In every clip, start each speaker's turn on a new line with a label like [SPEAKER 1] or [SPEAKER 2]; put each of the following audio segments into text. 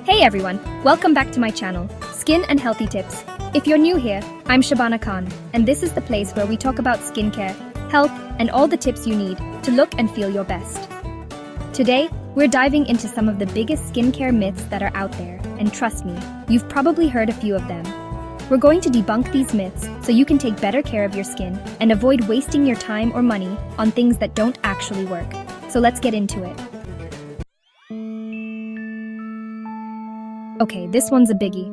[SPEAKER 1] Hey everyone, welcome back to my channel, Skin and Healthy Tips. If you're new here, I'm Shabana Khan, and this is the place where we talk about skincare, health, and all the tips you need to look and feel your best. Today, we're diving into some of the biggest skincare myths that are out there, and trust me, you've probably heard a few of them. We're going to debunk these myths so you can take better care of your skin and avoid wasting your time or money on things that don't actually work. So let's get into it. Okay, this one's a biggie.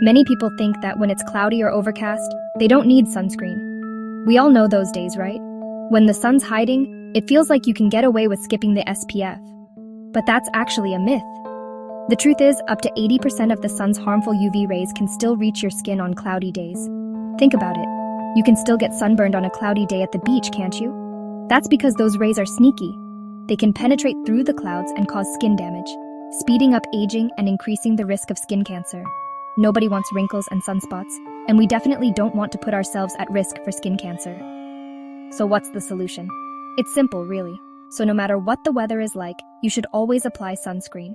[SPEAKER 1] Many people think that when it's cloudy or overcast, they don't need sunscreen. We all know those days, right? When the sun's hiding, it feels like you can get away with skipping the SPF. But that's actually a myth. The truth is, up to 80% of the sun's harmful UV rays can still reach your skin on cloudy days. Think about it. You can still get sunburned on a cloudy day at the beach, can't you? That's because those rays are sneaky. They can penetrate through the clouds and cause skin damage, speeding up aging and increasing the risk of skin cancer. Nobody wants wrinkles and sunspots, and we definitely don't want to put ourselves at risk for skin cancer. So what's the solution? It's simple, really. So no matter what the weather is like, you should always apply sunscreen.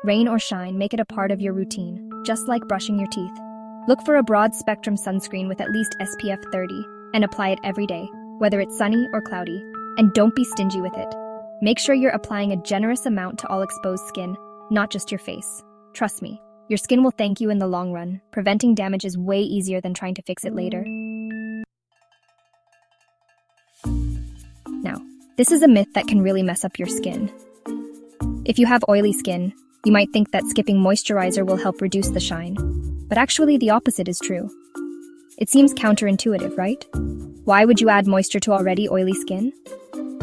[SPEAKER 1] Rain or shine, make it a part of your routine, just like brushing your teeth. Look for a broad-spectrum sunscreen with at least SPF 30 and apply it every day, whether it's sunny or cloudy. And don't be stingy with it. Make sure you're applying a generous amount to all exposed skin, not just your face. Trust me, your skin will thank you in the long run. Preventing damage is way easier than trying to fix it later. Now, this is a myth that can really mess up your skin. If you have oily skin, you might think that skipping moisturizer will help reduce the shine. But actually, the opposite is true. It seems counterintuitive, right? Why would you add moisture to already oily skin?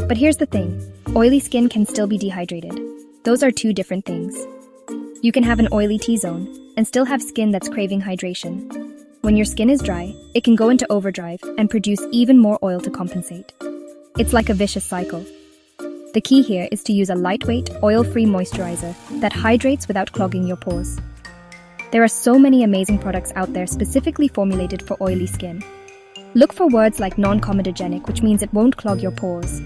[SPEAKER 1] But here's the thing, oily skin can still be dehydrated. Those are two different things. You can have an oily T-zone and still have skin that's craving hydration. When your skin is dry, it can go into overdrive and produce even more oil to compensate. It's like a vicious cycle. The key here is to use a lightweight, oil-free moisturizer that hydrates without clogging your pores. There are so many amazing products out there specifically formulated for oily skin. Look for words like non-comedogenic, which means it won't clog your pores.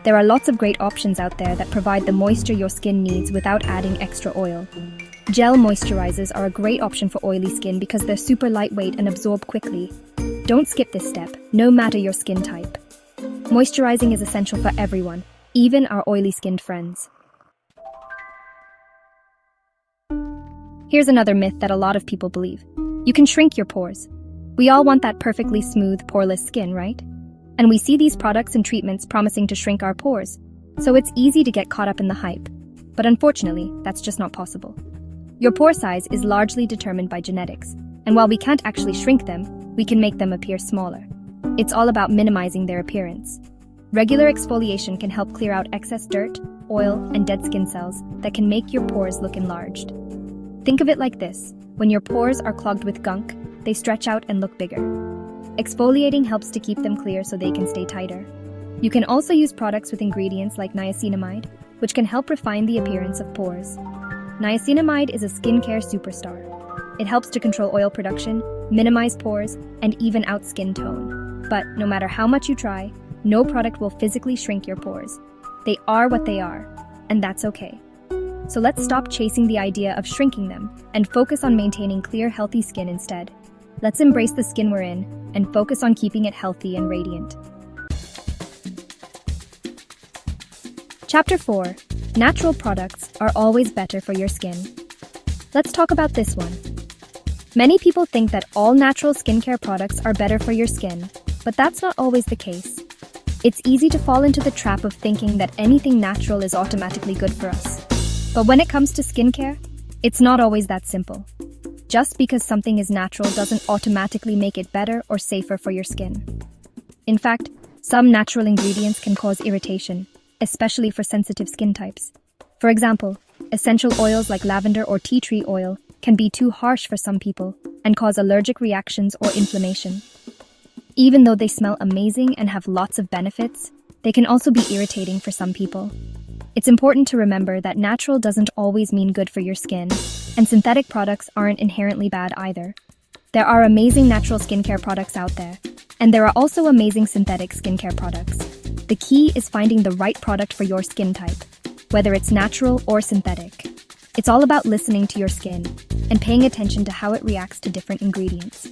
[SPEAKER 1] There are lots of great options out there that provide the moisture your skin needs without adding extra oil. Gel moisturizers are a great option for oily skin because they're super lightweight and absorb quickly. Don't skip this step, no matter your skin type. Moisturizing is essential for everyone, even our oily-skinned friends. Here's another myth that a lot of people believe. You can shrink your pores. We all want that perfectly smooth, poreless skin, right? And we see these products and treatments promising to shrink our pores, so it's easy to get caught up in the hype. But unfortunately, that's just not possible. Your pore size is largely determined by genetics, and while we can't actually shrink them, we can make them appear smaller. It's all about minimizing their appearance. Regular exfoliation can help clear out excess dirt, oil, and dead skin cells that can make your pores look enlarged. Think of it like this: when your pores are clogged with gunk, they stretch out and look bigger. Exfoliating helps to keep them clear so they can stay tighter. You can also use products with ingredients like niacinamide, which can help refine the appearance of pores. Niacinamide is a skincare superstar. It helps to control oil production, minimize pores, and even out skin tone. But no matter how much you try, no product will physically shrink your pores. They are what they are, and that's okay. So let's stop chasing the idea of shrinking them and focus on maintaining clear, healthy skin instead. Let's embrace the skin we're in and focus on keeping it healthy and radiant. Chapter 4. Natural products are always better for your skin. Let's talk about this one. Many people think that all natural skincare products are better for your skin, but that's not always the case. It's easy to fall into the trap of thinking that anything natural is automatically good for us. But when it comes to skincare, it's not always that simple. Just because something is natural doesn't automatically make it better or safer for your skin. In fact, some natural ingredients can cause irritation, especially for sensitive skin types. For example, essential oils like lavender or tea tree oil can be too harsh for some people and cause allergic reactions or inflammation. Even though they smell amazing and have lots of benefits, they can also be irritating for some people. It's important to remember that natural doesn't always mean good for your skin, and synthetic products aren't inherently bad either. There are amazing natural skincare products out there, and there are also amazing synthetic skincare products. The key is finding the right product for your skin type. whether it's natural or synthetic. It's all about listening to your skin and paying attention to how it reacts to different ingredients.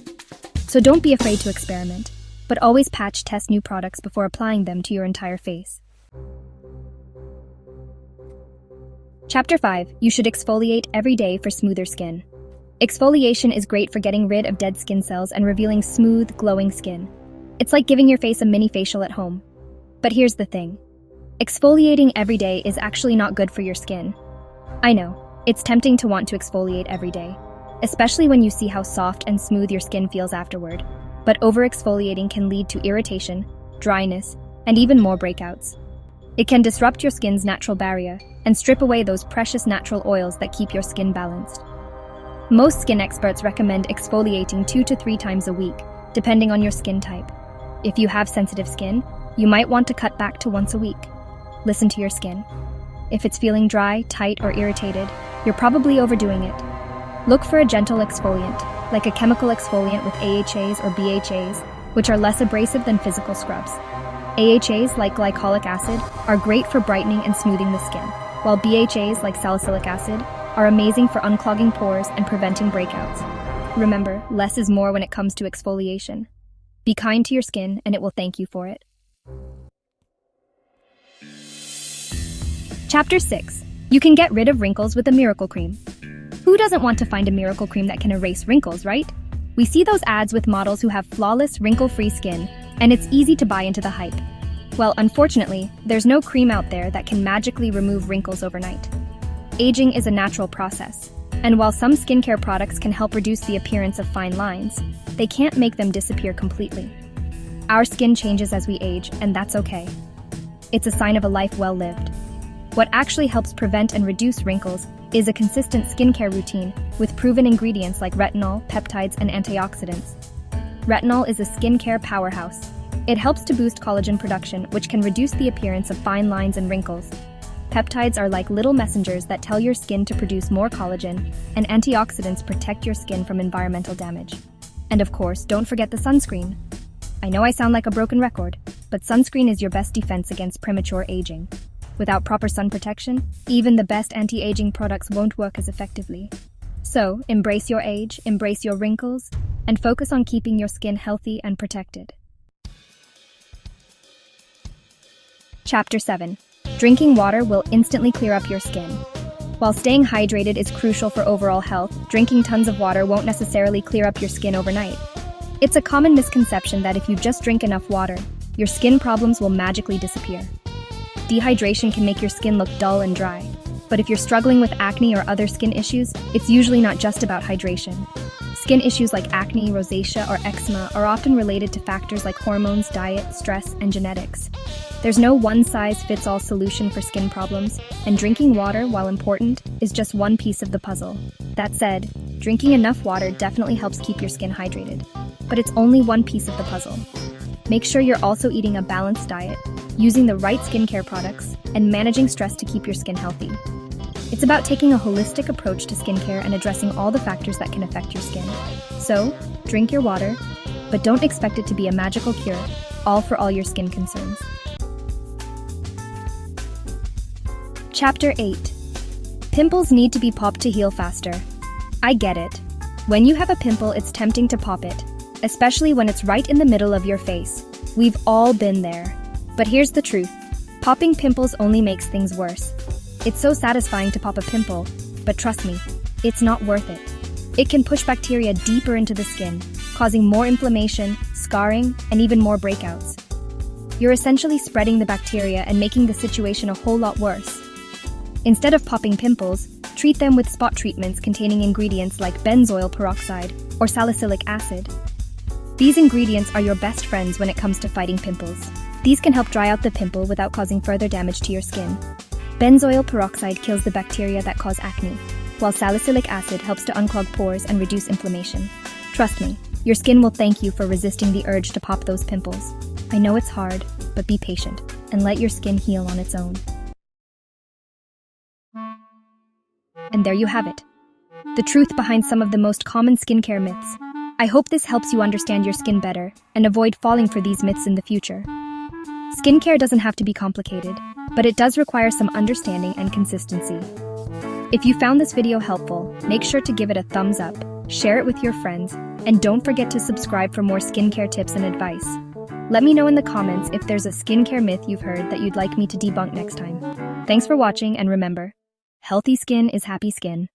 [SPEAKER 1] So don't be afraid to experiment, but always test new products before applying them to your entire face. Chapter 5. You should exfoliate every day for smoother skin. Exfoliation is great for getting rid of dead skin cells and revealing smooth, glowing skin. It's like giving your face a mini facial at home. But here's the thing. Exfoliating every day is actually not good for your skin. I know, it's tempting to want to exfoliate every day, especially when you see how soft and smooth your skin feels afterward. But over-exfoliating can lead to irritation, dryness, and even more breakouts. It can disrupt your skin's natural barrier and strip away those precious natural oils that keep your skin balanced. Most skin experts recommend exfoliating 2 to 3 times a week, depending on your skin type. If you have sensitive skin, you might want to cut back to once a week. Listen to your skin. If it's feeling dry, tight, or irritated, you're probably overdoing it. Look for a gentle exfoliant, like a chemical exfoliant with AHAs or BHAs, which are less abrasive than physical scrubs. AHAs, like glycolic acid, are great for brightening and smoothing the skin, while BHAs, like salicylic acid, are amazing for unclogging pores and preventing breakouts. Remember, less is more when it comes to exfoliation. Be kind to your skin, and it will thank you for it. Chapter 6. You can get rid of wrinkles with a miracle cream. Who doesn't want to find a miracle cream that can erase wrinkles, right? We see those ads with models who have flawless, wrinkle-free skin, and it's easy to buy into the hype. Well, unfortunately, there's no cream out there that can magically remove wrinkles overnight. Aging is a natural process, and while some skincare products can help reduce the appearance of fine lines, they can't make them disappear completely. Our skin changes as we age, and that's okay. It's a sign of a life well lived. What actually helps prevent and reduce wrinkles is a consistent skincare routine with proven ingredients like retinol, peptides, and antioxidants. Retinol is a skincare powerhouse. It helps to boost collagen production, which can reduce the appearance of fine lines and wrinkles. Peptides are like little messengers that tell your skin to produce more collagen, and antioxidants protect your skin from environmental damage. And of course, don't forget the sunscreen. I know I sound like a broken record, but sunscreen is your best defense against premature aging. Without proper sun protection, even the best anti-aging products won't work as effectively. So, embrace your age, embrace your wrinkles, and focus on keeping your skin healthy and protected. Chapter 7. Drinking water will instantly clear up your skin. While staying hydrated is crucial for overall health, drinking tons of water won't necessarily clear up your skin overnight. It's a common misconception that if you just drink enough water, your skin problems will magically disappear. Dehydration can make your skin look dull and dry, but if you're struggling with acne or other skin issues, it's usually not just about hydration. Skin issues like acne, rosacea, or eczema are often related to factors like hormones, diet, stress, and genetics. There's no one-size-fits-all solution for skin problems, and drinking water, while important, is just one piece of the puzzle. That said, drinking enough water definitely helps keep your skin hydrated, but it's only one piece of the puzzle. Make sure you're also eating a balanced diet, using the right skincare products, and managing stress to keep your skin healthy. It's about taking a holistic approach to skincare and addressing all the factors that can affect your skin. So, drink your water, but don't expect it to be a magical cure, all for all your skin concerns. Chapter 8. Pimples need to be popped to heal faster. I get it. When you have a pimple, it's tempting to pop it, especially when it's right in the middle of your face. We've all been there. But here's the truth. Popping pimples only makes things worse. It's so satisfying to pop a pimple, but trust me, it's not worth it. It can push bacteria deeper into the skin, causing more inflammation, scarring, and even more breakouts. You're essentially spreading the bacteria and making the situation a whole lot worse. Instead of popping pimples, treat them with spot treatments containing ingredients like benzoyl peroxide or salicylic acid. These ingredients are your best friends when it comes to fighting pimples. These can help dry out the pimple without causing further damage to your skin. Benzoyl peroxide kills the bacteria that cause acne, while salicylic acid helps to unclog pores and reduce inflammation. Trust me, your skin will thank you for resisting the urge to pop those pimples. I know it's hard, but be patient and let your skin heal on its own. And there you have it. The truth behind some of the most common skincare myths. I hope this helps you understand your skin better and avoid falling for these myths in the future. Skincare doesn't have to be complicated, but it does require some understanding and consistency. If you found this video helpful, make sure to give it a thumbs up, share it with your friends, and don't forget to subscribe for more skincare tips and advice. Let me know in the comments if there's a skincare myth you've heard that you'd like me to debunk next time. Thanks for watching, and remember, healthy skin is happy skin.